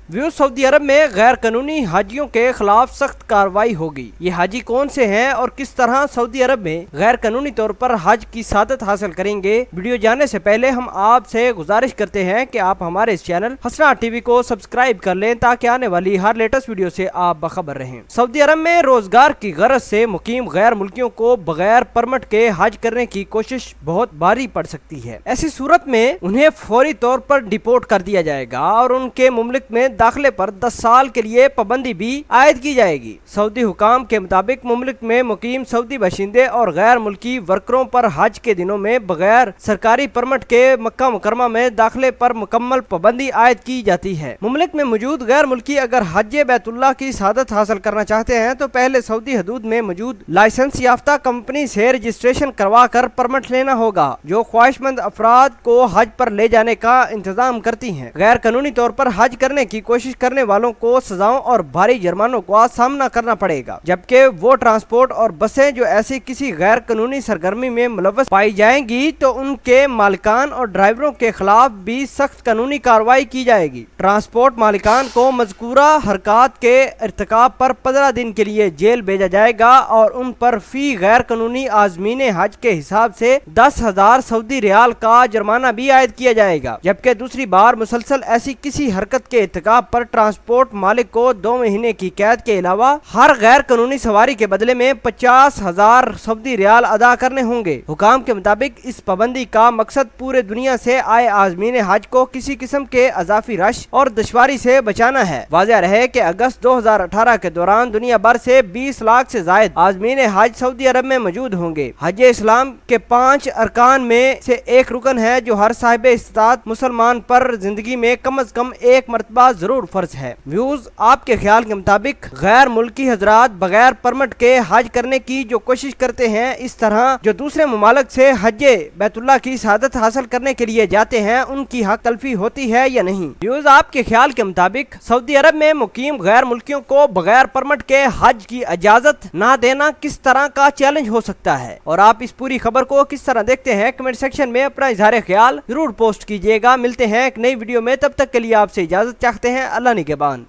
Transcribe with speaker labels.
Speaker 1: Saudi अरब में गैर कानूनी हाजियों के खिलाफ सख्त कार्रवाई होगी। ये हाजी कौन से हैं और किस तरह सऊदी अरब में गैर कानूनी तौर पर हज की सादत हासिल करेंगे। वीडियो जानने से पहले हम आपसे गुजारिश करते हैं कि आप हमारे इस चैनल हसनात टीवी को सब्सक्राइब कर लें ताकि आने वाली हर लेटेस्ट वीडियो से आप बखबर रहें। सऊदी अरब में रोजगार की गरज से मुकीम गैर मुल्कियों को बगैर परमिट के हज करने की कोशिश बहुत भारी पड़ सकती है। ऐसी सूरत में उन्हें फौरी तौर पर डिपोर्ट कर दिया जाएगा और उनके मुमलिक में दाखिले पर 10 साल के लिए पाबंदी भी आयद की जाएगी। सऊदी हुकाम के मुताबिक मुमलिक में मुकीम सऊदी बाशिंदे और गैर मुल्की वर्करों पर हज के दिनों में बगैर सरकारी परमिट के मक्का मुकरमा में दाखिले पर मुकम्मल पाबंदी आयद की जाती है। मुमलिक में मौजूद गैर मुल्की अगर हज बैतुल्लाह की सादत हासिल करना चाहते हैं तो पहले सऊदी हदूद में मौजूद लाइसेंस याफ्ता कंपनी से रजिस्ट्रेशन करवा कर परमिट लेना होगा, जो ख्वाहिशमंद अफराद को हज पर ले जाने का इंतजाम करती है। गैर कानूनी तौर पर हज करने की कोशिश करने वालों को सजाओं और भारी जुर्मानों का सामना करना पड़ेगा, जबकि वो ट्रांसपोर्ट और बसें जो ऐसी किसी गैर कानूनी सरगर्मी में मुलव्वस पाई जाएंगी तो उनके मालिकान और ड्राइवरों के खिलाफ भी सख्त कानूनी कार्रवाई की जाएगी। ट्रांसपोर्ट मालिकान को मज़कूरा हरकत के इर्तिकाब पर 15 दिन के लिए जेल भेजा जाएगा और उन पर फी गैर कानूनी आज़मीन हज के हिसाब से 10,000 सऊदी रियाल का जुर्माना भी आयद किया जाएगा, जबकि दूसरी बार मुसलसल ऐसी किसी हरकत के इर्तिकाब पर ट्रांसपोर्ट मालिक को 2 महीने की कैद के अलावा हर गैर कानूनी सवारी के बदले में 50,000 सऊदी रियाल अदा करने होंगे। हुकाम के मुताबिक इस पाबंदी का मकसद पूरे दुनिया से आए आज़मीन हज को किसी किस्म के अजाफी रश और दुश्वारी से बचाना है। वाज़ेह रहे कि अगस्त 2018 के दौरान दुनिया भर से 20 लाख से ज्यादा आज़मीन हज सऊदी अरब में मौजूद होंगे। हज इस्लाम के 5 अरकान में से एक रुकन है जो हर साहिब इस्तात मुसलमान पर जिंदगी में कम अज कम एक मरतबा जरूर फर्ज है। व्यूज आपके ख्याल के मुताबिक गैर मुल्की हजरात बगैर परमिट के हज करने की जो कोशिश करते हैं, इस तरह जो दूसरे मुमालिक से हज बैतुल्लाह की सादत हासिल करने के लिए जाते हैं, उनकी हक तलफी होती है या नहीं। व्यूज आपके ख्याल के मुताबिक सऊदी अरब में मुकीम गैर मुल्कियों को बगैर परमिट के हज की इजाजत न देना किस तरह का चैलेंज हो सकता है और आप इस पूरी खबर को किस तरह देखते हैं, कमेंट सेक्शन में अपना इजहार ख्याल जरूर पोस्ट कीजिएगा। मिलते हैं एक नई वीडियो में, तब तक के लिए आपसे इजाजत चाहते हैं। अल्लाह निगहबान।